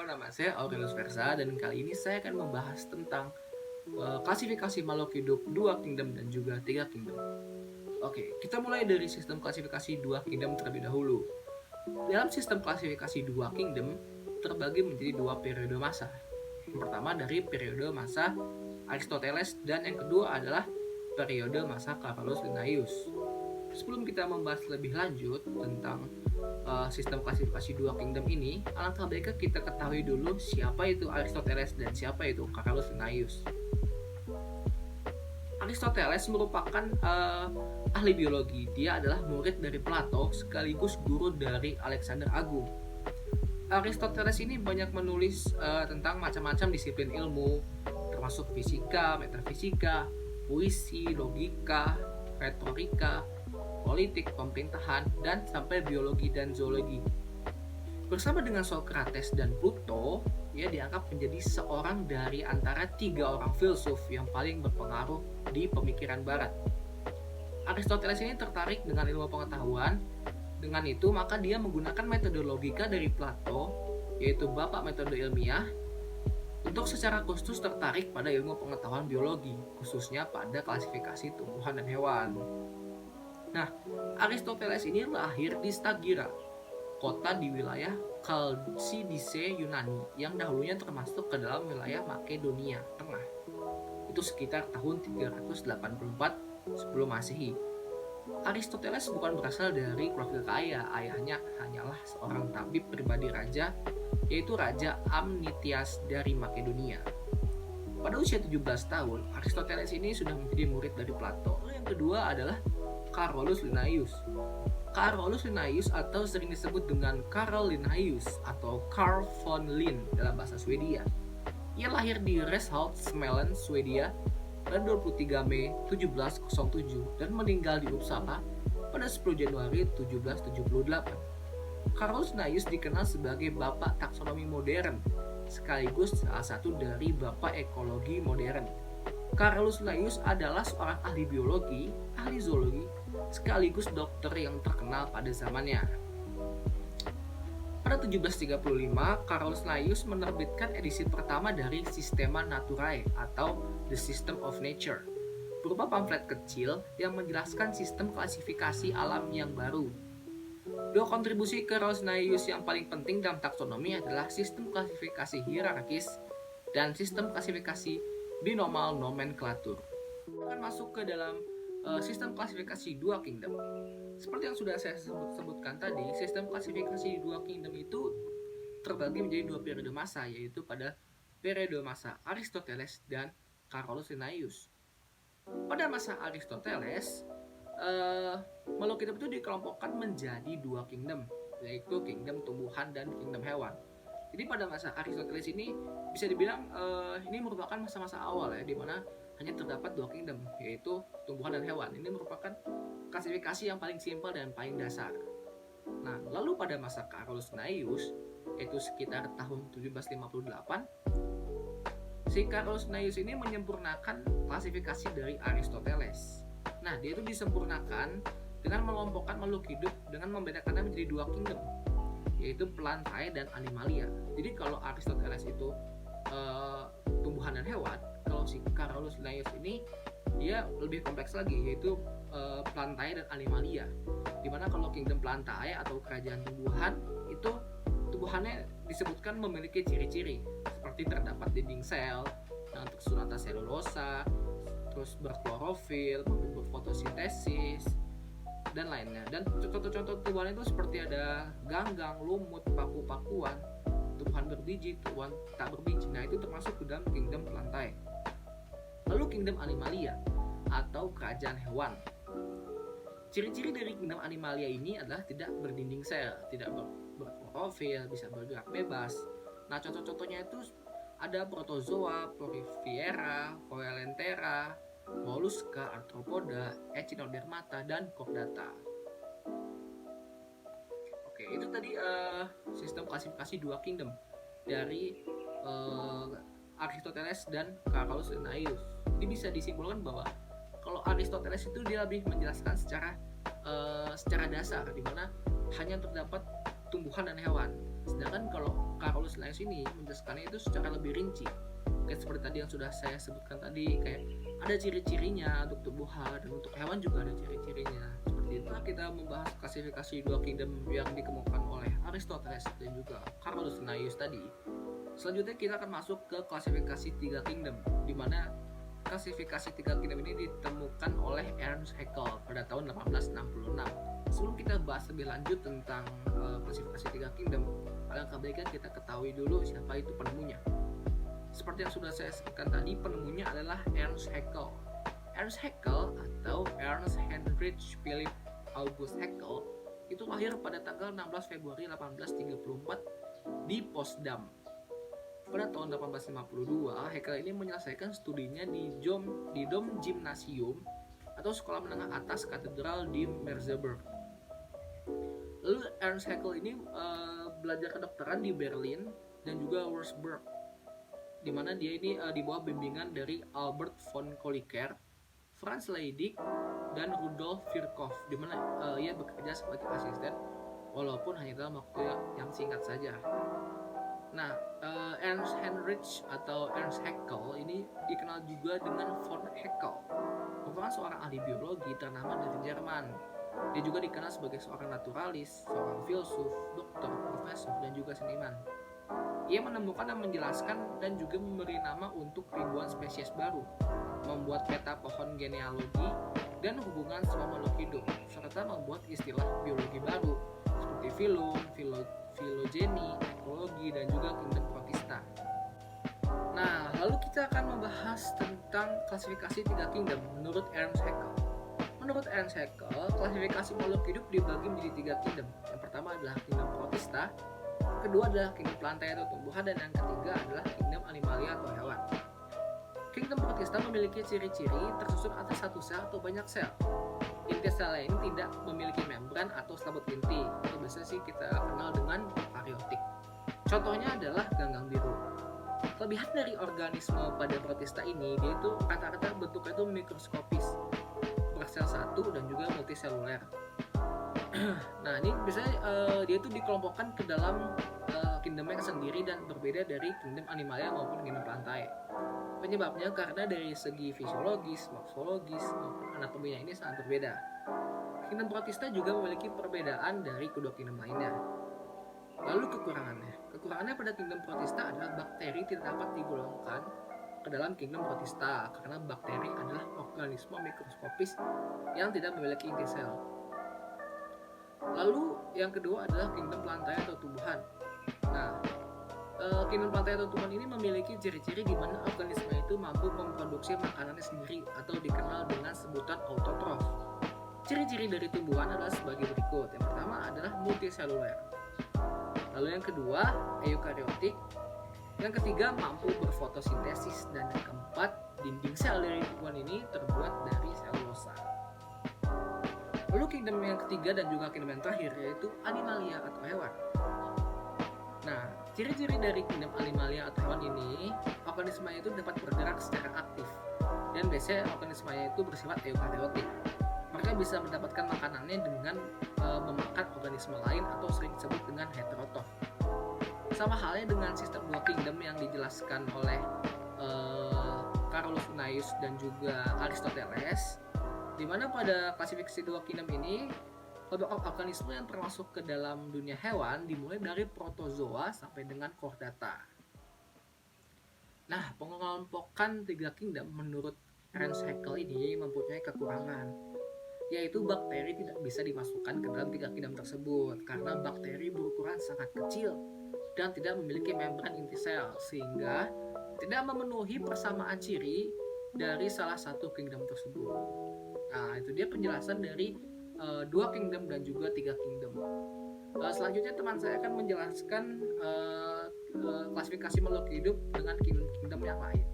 nama saya Aurelius Versa dan kali ini saya akan membahas tentang klasifikasi makhluk hidup dua kingdom dan juga tiga kingdom. Oke, kita mulai dari sistem klasifikasi dua kingdom terlebih dahulu. Dalam sistem klasifikasi dua kingdom terbagi menjadi dua periode masa. Yang pertama dari periode masa Aristoteles dan yang kedua adalah periode masa Carolus Linnaeus. Sebelum kita membahas lebih lanjut tentang sistem klasifikasi dua kingdom ini, alangkah baiknya kita ketahui dulu siapa itu Aristoteles dan siapa itu Carolus Linnaeus. Aristoteles merupakan ahli biologi. Dia adalah murid dari Plato sekaligus guru dari Alexander Agung. Aristoteles ini banyak menulis tentang macam-macam disiplin ilmu, termasuk fisika, metafisika, puisi, logika, retorika, politik, pemerintahan, dan sampai biologi dan zoologi. Bersama dengan Socrates dan Plato, ia dianggap menjadi seorang dari antara tiga orang filsuf yang paling berpengaruh di pemikiran barat. Aristoteles ini tertarik dengan ilmu pengetahuan. Dengan itu, maka dia menggunakan metode logika dari Plato, yaitu bapak metode ilmiah, untuk secara khusus tertarik pada ilmu pengetahuan biologi, khususnya pada klasifikasi tumbuhan dan hewan. Nah, Aristoteles ini lahir di Stagira, kota di wilayah Chalcidice Yunani yang dahulunya termasuk ke dalam wilayah Makedonia Tengah. Itu sekitar tahun 384 sebelum Masehi. Aristoteles bukan berasal dari keluarga kaya, ayahnya hanyalah seorang tabib pribadi raja, yaitu Raja Amnitias dari Makedonia. Pada usia 17 tahun, Aristoteles ini sudah menjadi murid dari Plato. Yang kedua adalah Carolus Linnaeus. Carolus Linnaeus atau sering disebut dengan Carl Linnaeus atau Carl von Linn dalam bahasa Swedia. Ia lahir di Reshout, Småland, Swedia pada 23 Mei 1707 dan meninggal di Uppsala pada 10 Januari 1778. Carolus Linnaeus dikenal sebagai bapak taksonomi modern, sekaligus salah satu dari bapak ekologi modern. Carolus Linnaeus adalah seorang ahli biologi, ahli zoologi, sekaligus dokter yang terkenal pada zamannya. Pada 1735, Carolus Linnaeus menerbitkan edisi pertama dari Systema Naturae atau The System of Nature, berupa pamflet kecil yang menjelaskan sistem klasifikasi alam yang baru. Dua kontribusi Carolus Linnaeus yang paling penting dalam taksonomi adalah sistem klasifikasi hierarkis dan sistem klasifikasi binomal nomenklatur. Akan masuk ke dalam sistem klasifikasi dua kingdom. Seperti yang sudah saya sebutkan tadi, sistem klasifikasi dua kingdom itu terbagi menjadi dua periode masa, yaitu pada periode masa Aristoteles dan Carolus Linnaeus. Pada masa Aristoteles, makhluk hidup itu dikelompokkan menjadi dua kingdom, yaitu kingdom tumbuhan dan kingdom hewan. Jadi pada masa Aristoteles ini bisa dibilang ini merupakan masa-masa awal ya, di mana hanya terdapat dua kingdom, yaitu tumbuhan dan hewan. Ini merupakan klasifikasi yang paling simpel dan paling dasar. Nah, lalu pada masa Carolus Linnaeus, yaitu sekitar tahun 1758, si Carolus Linnaeus ini menyempurnakan klasifikasi dari Aristoteles. Nah, dia itu disempurnakan dengan mengelompokkan makhluk hidup dengan membedakannya menjadi dua kingdom, yaitu plantae dan animalia. Jadi kalau Aristoteles itu tumbuhan dan hewan, kalau si Carolus Linnaeus ini dia lebih kompleks lagi, yaitu plantae dan animalia. Dimana kalau kingdom plantae atau kerajaan tumbuhan itu tumbuhannya disebutkan memiliki ciri-ciri seperti terdapat dinding sel yang tersunata selulosa, terus berklorofil, berfotosintesis dan lainnya. Dan contoh-contoh tumbuhan itu seperti ada ganggang, lumut, paku-pakuan, tumbuhan berbiji, tumbuhan tak berbiji. Nah, itu termasuk ke dalam kingdom plantae. Lalu kingdom animalia atau kerajaan hewan. Ciri-ciri dari kingdom animalia ini adalah tidak berdinding sel, tidak berklorofil, bisa bergerak bebas. Nah, contoh-contohnya itu ada protozoa, porifera, coelenterra, mollusca, arthropoda, echinodermata, dan chordata. Oke, itu tadi sistem klasifikasi dua kingdom dari Aristoteles dan Carolus Linnaeus. Jadi bisa disimpulkan bahwa kalau Aristoteles itu dia lebih menjelaskan secara dasar, di mana hanya terdapat tumbuhan dan hewan. Sedangkan kalau Carolus Linnaeus ini menjelaskannya itu secara lebih rinci. Kayak seperti tadi yang sudah saya sebutkan tadi, kayak ada ciri-cirinya untuk tumbuhan dan untuk hewan juga ada ciri-cirinya. Seperti itu kita membahas klasifikasi dua kingdom yang dikemukakan oleh Aristoteles dan juga Carolus Linnaeus tadi. Selanjutnya kita akan masuk ke klasifikasi tiga kingdom, di mana klasifikasi tiga kingdom ini ditemukan oleh Ernst Haeckel pada tahun 1866. Sebelum kita bahas lebih lanjut tentang klasifikasi tiga kingdom, alangkah baiknya kita ketahui dulu siapa itu penemunya. Seperti yang sudah saya sebutkan tadi, penemunya adalah Ernst Haeckel. Ernst Haeckel atau Ernst Heinrich Philipp August Haeckel itu lahir pada tanggal 16 Februari 1834 di Potsdam. Pada tahun 1852, Haeckel ini menyelesaikan studinya di Dom Gymnasium atau sekolah menengah atas katedral di Merseburg. Lalu Ernst Haeckel ini belajar kedokteran di Berlin dan juga Würzburg, di mana dia ini di bawah bimbingan dari Albert von Kolliker, Franz Leydig, dan Rudolf Virchow, di mana ia bekerja sebagai asisten walaupun hanya dalam waktu yang singkat saja. Nah, Ernst Heinrich atau Ernst Haeckel ini dikenal juga dengan von Haeckel, merupakan seorang ahli biologi ternama dari Jerman. Dia juga dikenal sebagai seorang naturalis, seorang filsuf, dokter, profesor, dan juga seniman. Ia menemukan dan menjelaskan dan juga memberi nama untuk ribuan spesies baru, membuat peta pohon genealogi dan hubungan semua makhluk hidup, serta membuat istilah biologi baru seperti filum, filogeni, ekologi, dan juga kingdom protista. Nah, lalu kita akan membahas tentang klasifikasi tiga kingdom menurut Ernst Haeckel. Menurut Ernst Haeckel, klasifikasi makhluk hidup dibagi menjadi tiga kingdom. Yang pertama adalah kingdom protista, kedua adalah kingdom plantae atau tumbuhan, dan yang ketiga adalah kingdom animalia atau hewan. Kingdom protista memiliki ciri-ciri tersusun atas satu sel atau banyak sel. Inti sel ini tidak memiliki membran atau selaput inti, atau biasa sih kita kenal dengan eukariotik. Contohnya adalah ganggang biru. Kelebihan dari organisme pada protista ini, dia itu rata-rata bentuknya itu mikroskopis, bersel satu dan juga multiseluler. Nah, ini biasanya dia itu dikelompokkan ke dalam kingdomnya sendiri dan berbeda dari kingdom animalia maupun kingdom plantae. Penyebabnya karena dari segi fisiologis, morfologis, maupun anatominya ini sangat berbeda. Kingdom protista juga memiliki perbedaan dari kedua kingdom lainnya. Lalu kekurangannya pada kingdom protista adalah bakteri tidak dapat digolongkan ke dalam kingdom protista karena bakteri adalah organisme mikroskopis yang tidak memiliki inti sel. Lalu yang kedua adalah kingdom plantae atau tumbuhan. Nah, kingdom plantae atau tumbuhan ini memiliki ciri-ciri di mana organisme itu mampu memproduksi makanannya sendiri atau dikenal dengan sebutan autotrof. Ciri-ciri dari tumbuhan adalah sebagai berikut. Yang pertama adalah multiseluler. Lalu yang kedua, eukariotik. Yang ketiga, mampu berfotosintesis. Dan yang keempat, dinding sel dari tumbuhan ini terbuat dari selulosa. Lalu kingdom yang ketiga dan juga kingdom yang terakhir yaitu animalia atau hewan. Nah, ciri-ciri dari kingdom animalia atau hewan ini, organismenya itu dapat bergerak secara aktif dan biasanya organismenya itu bersifat eukariotik. Mereka bisa mendapatkan makanannya dengan memakan organisme lain atau sering disebut dengan heterotrof. Sama halnya dengan sistem dua kingdom yang dijelaskan oleh Carolus Linnaeus dan juga Aristoteles, di mana pada klasifikasi dua kingdom ini kelompok organisme yang termasuk ke dalam dunia hewan dimulai dari protozoa sampai dengan chordata. Nah, pengelompokan tiga kingdom menurut Ernst Haeckel ini mempunyai kekurangan, yaitu bakteri tidak bisa dimasukkan ke dalam tiga kingdom tersebut karena bakteri berukuran sangat kecil dan tidak memiliki membran inti sel sehingga tidak memenuhi persamaan ciri dari salah satu kingdom tersebut. Nah, itu dia penjelasan dari dua kingdom dan juga tiga kingdom. Selanjutnya teman saya akan menjelaskan klasifikasi makhluk hidup dengan kingdom yang lain.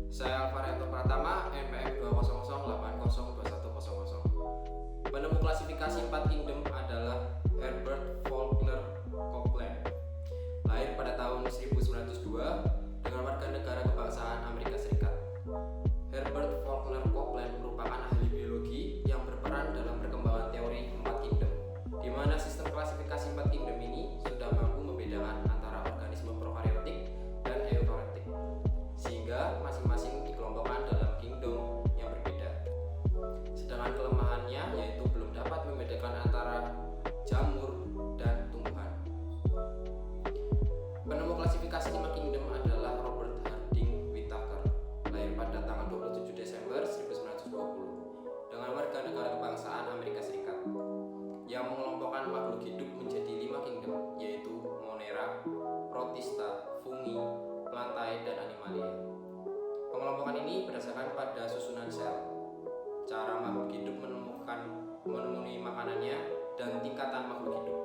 Saya Alvarianto Pratama, NPM 200802100. Penemu klasifikasi 4 kingdom adalah Herbert Faulkner Copeland. Lahir pada tahun 1902 dengan warga negara kebangsaan Amerika Serikat. Herbert Faulkner Copeland merupakan ahli biologi yang berperan dalam perkembangan teori 4 kingdom, di mana sistem ketapanannya, dan tingkatan makhluk hidup.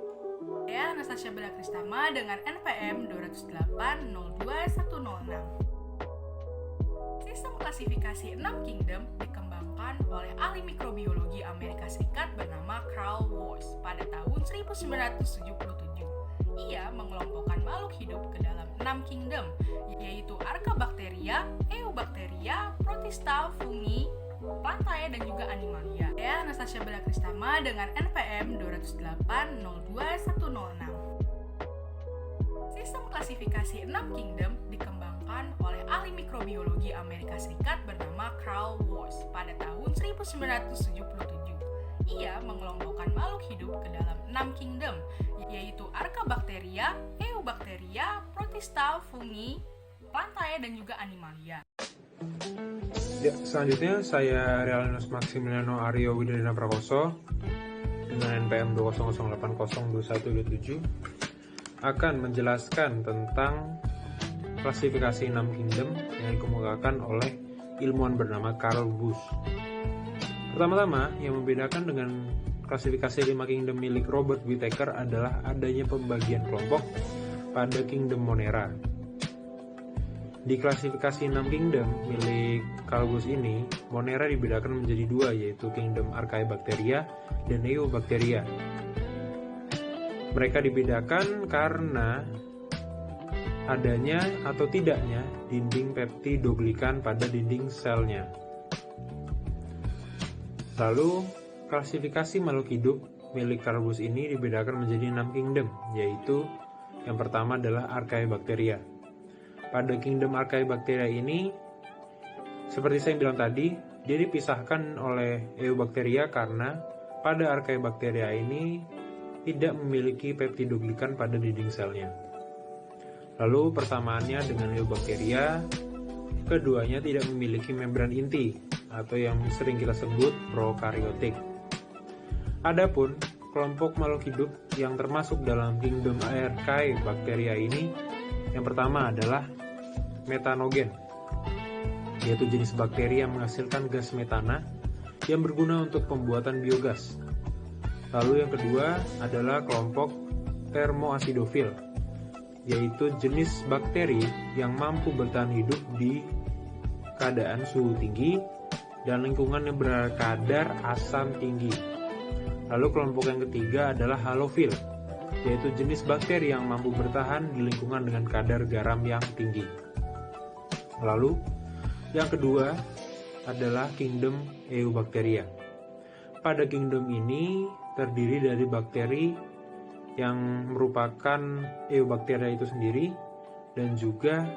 Saya Anastasia Bella Kristama dengan NPM 208-02106. Sistem klasifikasi 6 kingdom dikembangkan oleh ahli mikrobiologi Amerika Serikat bernama Carl Woese pada tahun 1977. Ia mengelompokkan makhluk hidup ke dalam 6 kingdom, yaitu Archaebacteria, Eubacteria, Protista, Fungi, Plantae, dan juga Animalia. Saya Anastasia Bella Kristama dengan NPM 208-02106. Sistem klasifikasi 6 kingdom dikembangkan oleh ahli mikrobiologi Amerika Serikat bernama Carl Woese pada tahun 1977. Ia mengelompokkan makhluk hidup ke dalam 6 kingdom, yaitu Archaebacteria, Eubacteria, Protista, Fungi, Plantae, dan juga Animalia. Ya, selanjutnya saya Realinus Maximiliano Aryo Widadana Prakoso dengan NPM 200802127 akan menjelaskan tentang klasifikasi 6 kingdom yang dikemukakan oleh ilmuwan bernama Carl Woese. Pertama-tama, yang membedakan dengan klasifikasi 5 kingdom milik Robert Whittaker adalah adanya pembagian kelompok pada kingdom Monera. Di klasifikasi 6 kingdom milik Carl Woese ini, Monera dibedakan menjadi dua, yaitu kingdom Archaebacteria dan Eubacteria. Mereka dibedakan karena adanya atau tidaknya dinding peptidoglikan pada dinding selnya. Lalu, klasifikasi makhluk hidup milik Carl Woese ini dibedakan menjadi 6 kingdom, yaitu yang pertama adalah Archaebacteria. Pada kingdom Archaebacteria ini, seperti saya bilang tadi, dia dipisahkan oleh Eubacteria karena pada Archaebacteria ini tidak memiliki peptidoglikan pada dinding selnya. Lalu persamaannya dengan Eubacteria, keduanya tidak memiliki membran inti atau yang sering kita sebut prokaryotik. Adapun kelompok makhluk hidup yang termasuk dalam kingdom Archaebacteria ini, yang pertama adalah metanogen, yaitu jenis bakteri yang menghasilkan gas metana yang berguna untuk pembuatan biogas. Lalu yang kedua adalah kelompok thermoacidofil, yaitu jenis bakteri yang mampu bertahan hidup di keadaan suhu tinggi dan lingkungan yang berkadar asam tinggi. Lalu kelompok yang ketiga adalah halofil, yaitu jenis bakteri yang mampu bertahan di lingkungan dengan kadar garam yang tinggi. Lalu yang kedua adalah kingdom Eubacteria. Pada kingdom ini terdiri dari bakteri yang merupakan Eubacteria itu sendiri dan juga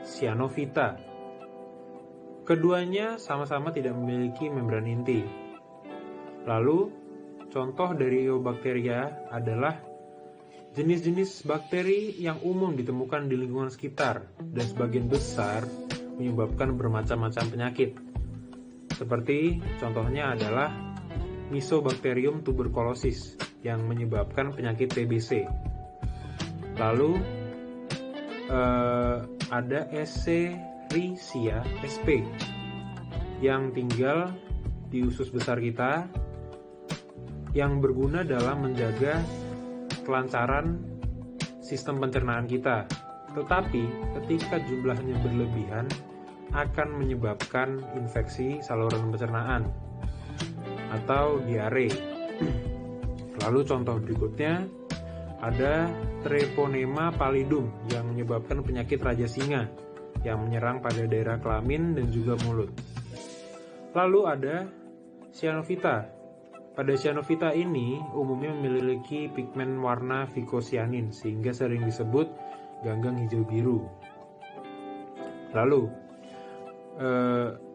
Cyanophyta. Keduanya sama-sama tidak memiliki membran inti. Lalu, contoh dari Eubacteria adalah jenis-jenis bakteri yang umum ditemukan di lingkungan sekitar dan sebagian besar menyebabkan bermacam-macam penyakit. Seperti contohnya adalah Mycobacterium tuberculosis yang menyebabkan penyakit TBC. Lalu ada Escherichia sp yang tinggal di usus besar kita yang berguna dalam menjaga kelancaran sistem pencernaan kita. Tetapi ketika jumlahnya berlebihan akan menyebabkan infeksi saluran pencernaan atau diare. Lalu contoh berikutnya ada Treponema pallidum yang menyebabkan penyakit raja singa yang menyerang pada daerah kelamin dan juga mulut. Lalu ada Cyanophyta. Pada Cyanophyta ini umumnya memiliki pigmen warna vicocyanin sehingga sering disebut ganggang hijau biru. Lalu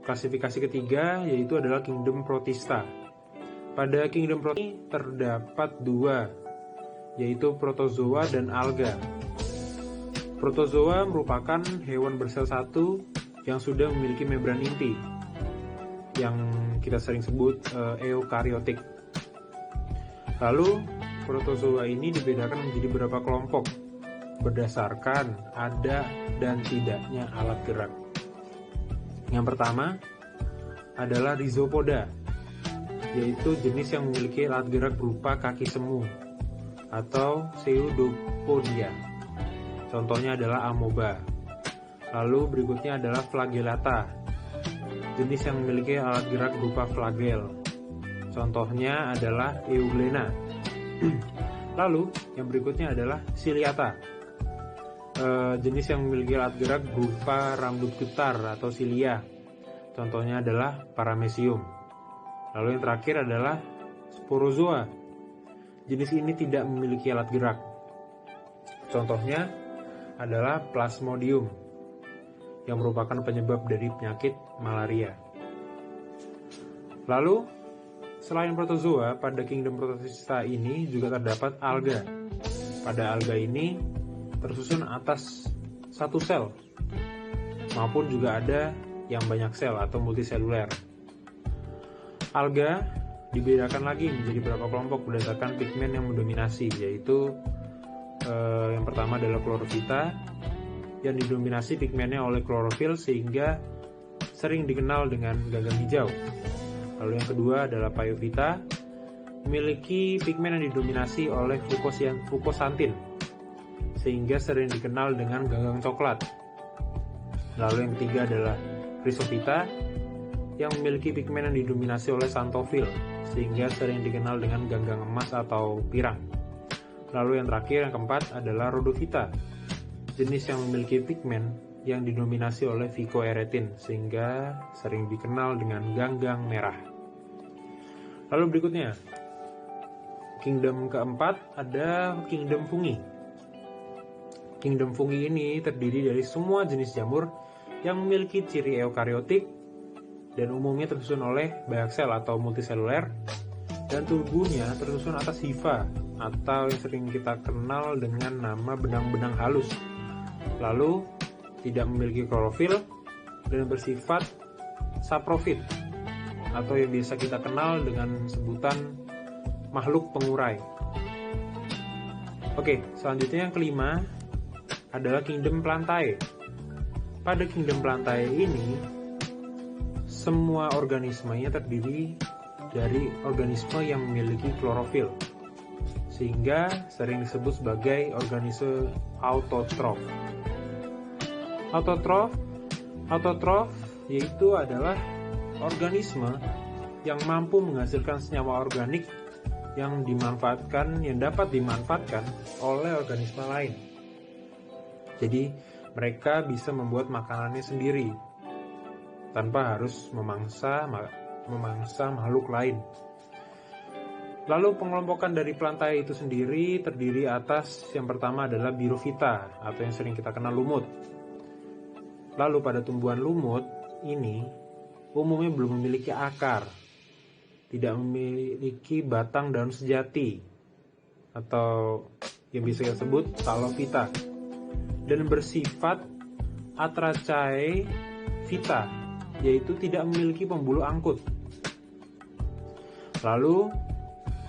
klasifikasi ketiga yaitu adalah kingdom Protista. Pada kingdom Protista terdapat dua, yaitu protozoa dan alga. Protozoa merupakan hewan bersel satu yang sudah memiliki membran inti, yang kita sering sebut eukariotik. Lalu, protozoa ini dibedakan menjadi beberapa kelompok berdasarkan ada dan tidaknya alat gerak. Yang pertama adalah rhizopoda. yaitu jenis yang memiliki alat gerak berupa kaki semu atau pseudopodia. Contohnya adalah amoeba. Lalu berikutnya adalah flagellata, jenis yang memiliki alat gerak berupa flagel. Contohnya adalah euglena. Lalu yang berikutnya adalah ciliata, jenis yang memiliki alat gerak berupa rambut getar atau cilia. Contohnya adalah paramecium. Lalu yang terakhir adalah sporozoa. Jenis ini tidak memiliki alat gerak. Contohnya adalah plasmodium, yang merupakan penyebab dari penyakit malaria. Lalu, selain protozoa, pada kingdom protista ini juga terdapat alga. Pada alga ini tersusun atas satu sel, maupun juga ada yang banyak sel atau multiseluler. Alga dibedakan lagi menjadi beberapa kelompok berdasarkan pigmen yang mendominasi, yaitu yang pertama adalah Chlorophyta, yang didominasi pigmennya oleh klorofil sehingga sering dikenal dengan ganggang hijau. Lalu yang kedua adalah Phaeophyta, memiliki pigmen yang didominasi oleh fukosantin sehingga sering dikenal dengan ganggang coklat. Lalu yang ketiga adalah Chrysophyta, yang memiliki pigmen yang didominasi oleh xanthofil sehingga sering dikenal dengan ganggang emas atau pirang. Lalu yang terakhir, yang keempat adalah Rhodophyta, jenis yang memiliki pigmen yang didominasi oleh phycoerythrin sehingga sering dikenal dengan ganggang merah. Lalu berikutnya, kingdom keempat ada kingdom fungi. Kingdom fungi ini terdiri dari semua jenis jamur yang memiliki ciri eukariotik dan umumnya tersusun oleh banyak sel atau multiseluler, dan tubuhnya tersusun atas hifa atau yang sering kita kenal dengan nama benang-benang halus. Lalu tidak memiliki klorofil dan bersifat saprofit atau yang biasa kita kenal dengan sebutan makhluk pengurai. Oke, selanjutnya yang kelima adalah kingdom Plantae. Pada kingdom Plantae ini semua organismenya terdiri dari organisme yang memiliki klorofil, sehingga sering disebut sebagai organisme autotrof. Autotrof yaitu adalah organisme yang mampu menghasilkan senyawa organik yang dapat dimanfaatkan oleh organisme lain. Jadi mereka bisa membuat makanannya sendiri tanpa harus memangsa makhluk lain. Lalu pengelompokan dari Plantae itu sendiri terdiri atas yang pertama adalah Birophyta atau yang sering kita kenal lumut. Lalu pada tumbuhan lumut ini umumnya belum memiliki akar, tidak memiliki batang daun sejati atau yang bisa kita sebut Psalophyta, dan bersifat Atrachaephyta, yaitu tidak memiliki pembuluh angkut. Lalu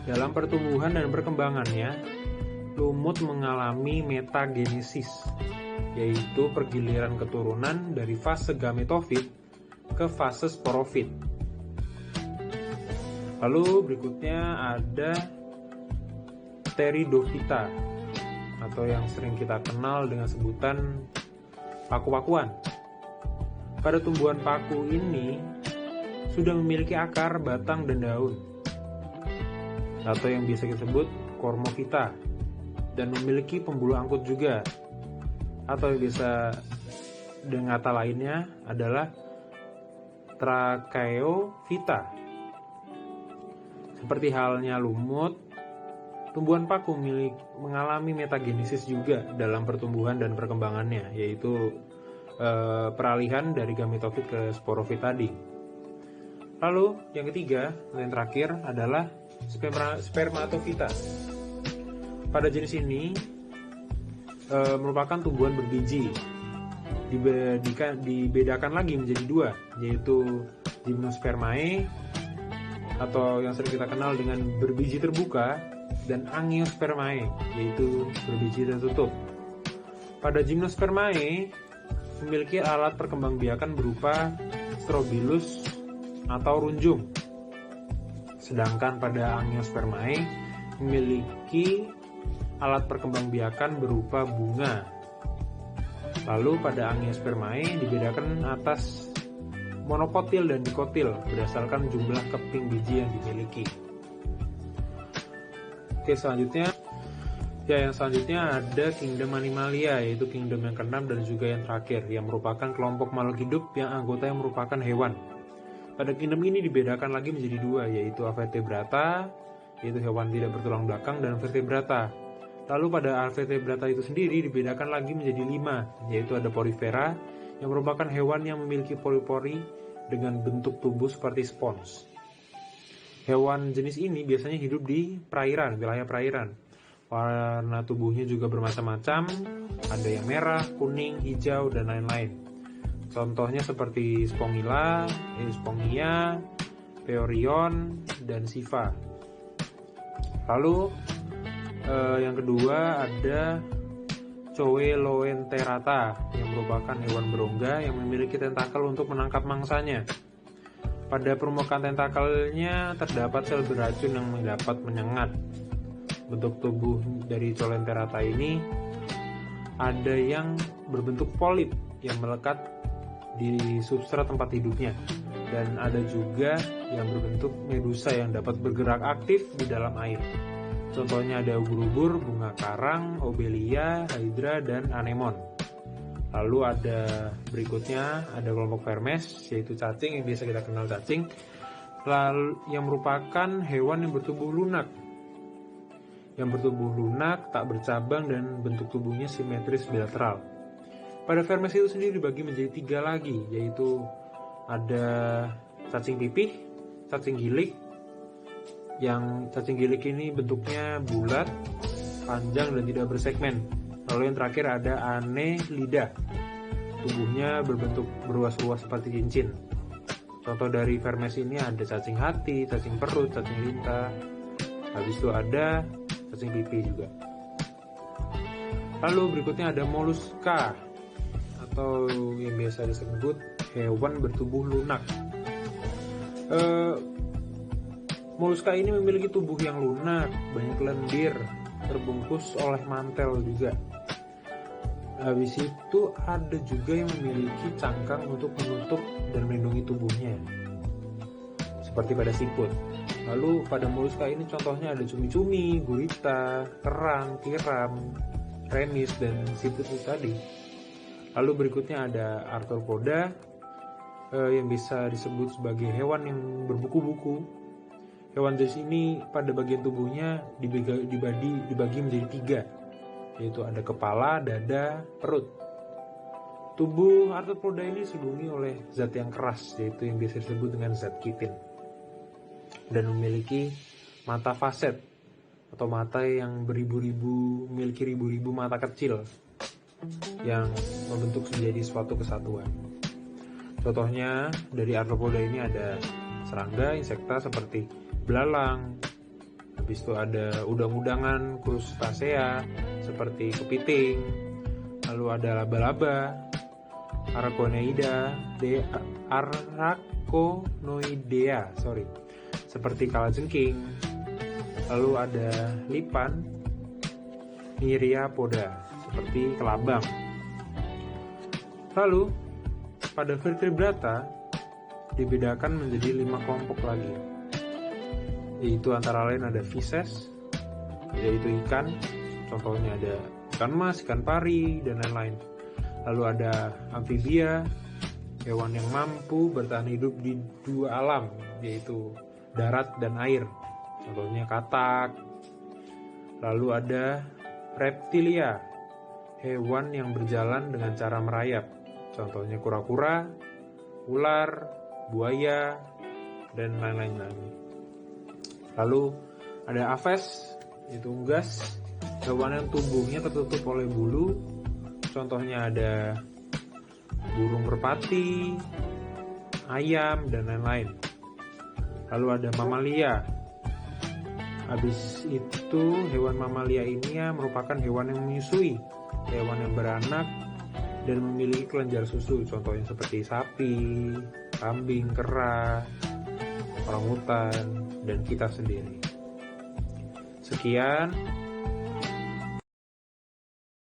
dalam pertumbuhan dan perkembangannya, lumut mengalami metagenesis, yaitu pergiliran keturunan dari fase gametofit ke fase sporofit. Lalu berikutnya ada Pteridophyta atau yang sering kita kenal dengan sebutan paku-pakuan. Pada tumbuhan paku ini sudah memiliki akar, batang, dan daun, atau yang biasa kita sebut Cormophyta, dan memiliki pembuluh angkut juga, atau yang biasa dengan kata lainnya adalah Tracheophyta. Seperti halnya lumut, tumbuhan paku mengalami metagenesis juga dalam pertumbuhan dan perkembangannya, yaitu peralihan dari gametofit ke sporofit tadi. Lalu yang ketiga, yang terakhir adalah Spermatophyta. Pada jenis ini merupakan tumbuhan berbiji. Dibedakan lagi menjadi dua, yaitu Gymnospermae atau yang sering kita kenal dengan berbiji terbuka, dan Angiospermae, yaitu berbiji tertutup. Pada Gymnospermae memiliki alat perkembangbiakan berupa strobilus atau runjung, Sedangkan pada Angiospermae memiliki alat perkembangbiakan berupa bunga. Lalu pada Angiospermae dibedakan atas monokotil dan dikotil berdasarkan jumlah keping biji yang dimiliki. Oke, selanjutnya ada Kingdom Animalia, yaitu kingdom yang keenam dan juga yang terakhir, yang merupakan kelompok makhluk hidup yang anggotanya merupakan hewan. Pada kingdom ini dibedakan lagi menjadi dua, yaitu Vertebrata, yaitu hewan tidak bertulang belakang, dan Vertebrata. Lalu pada Vertebrata itu sendiri dibedakan lagi menjadi 5, yaitu ada Porifera, yang merupakan hewan yang memiliki pori-pori dengan bentuk tubuh seperti spons. Hewan jenis ini biasanya hidup di perairan, wilayah perairan. Warna tubuhnya juga bermacam-macam, ada yang merah, kuning, hijau, dan lain-lain. Contohnya seperti Spongilla, Spongia, Peorion, dan Siva. Lalu yang kedua ada Coeloenterata, yang merupakan hewan berongga yang memiliki tentakel untuk menangkap mangsanya. Pada permukaan tentakelnya terdapat sel beracun yang dapat menyengat. Bentuk tubuh dari Coeloenterata ini ada yang berbentuk polip yang melekat di substrat tempat hidupnya, dan ada juga yang berbentuk medusa yang dapat bergerak aktif di dalam air. Contohnya ada ubur-ubur, bunga karang, obelia, hydra, dan anemon. Lalu ada berikutnya ada kelompok Vermes, yaitu cacing yang biasa kita kenal cacing, lalu yang merupakan hewan yang bertubuh lunak. Yang bertubuh lunak, tak bercabang, dan bentuk tubuhnya simetris bilateral. Pada Vermes itu sendiri dibagi menjadi 3 lagi, yaitu ada cacing pipih, cacing gilik. Yang cacing gilik ini bentuknya bulat, panjang, dan tidak bersegmen. Lalu yang terakhir ada Annelida, tubuhnya berbentuk berruas-ruas seperti cincin. Contoh dari Vermes ini ada cacing hati, cacing perut, cacing lintah. Habis itu ada cacing pipi juga. Lalu berikutnya ada Mollusca, atau yang biasa disebut hewan bertubuh lunak. Mollusca ini memiliki tubuh yang lunak, banyak lendir, terbungkus oleh mantel juga. Habis itu ada juga yang memiliki cangkang untuk menutup dan melindungi tubuhnya, seperti pada siput. Lalu pada Mollusca ini contohnya ada cumi-cumi, gurita, kerang, tiram, remis, dan siput itu tadi. Lalu berikutnya ada Arthropoda, yang bisa disebut sebagai hewan yang berbuku-buku. Hewan jenis ini pada bagian tubuhnya dibagi menjadi 3, yaitu ada kepala, dada, perut. Tubuh Arthropoda ini diselimuti oleh zat yang keras, yaitu yang biasa disebut dengan zat kitin, dan memiliki mata faset atau mata yang memiliki ribu-ribu mata kecil yang membentuk menjadi suatu kesatuan. Contohnya dari Arthropoda ini ada serangga, insekta seperti belalang, habis itu ada udang-udangan, krustasea seperti kepiting, lalu ada laba-laba, Aragonoidea seperti kalajengking, lalu ada lipan, Myriapoda seperti kelabang. Lalu pada Vertebrata dibedakan menjadi 5 kelompok lagi, yaitu antara lain ada Fishes, yaitu ikan, contohnya ada ikan mas, ikan pari, dan lain-lain. Lalu ada amfibia, hewan yang mampu bertahan hidup di 2 alam, yaitu darat dan air, contohnya katak. Lalu ada reptilia, hewan yang berjalan dengan cara merayap, contohnya kura-kura, ular, buaya, dan lain-lain. Lalu ada Aves, yaitu unggas, hewan yang tubuhnya tertutup oleh bulu, contohnya ada burung merpati, ayam, dan lain-lain. Lalu ada Mamalia. Habis itu hewan Mamalia ini merupakan hewan yang menyusui, hewan yang beranak dan memiliki kelenjar susu, contohnya seperti sapi, kambing, kera, orangutan, dan kita sendiri. Sekian,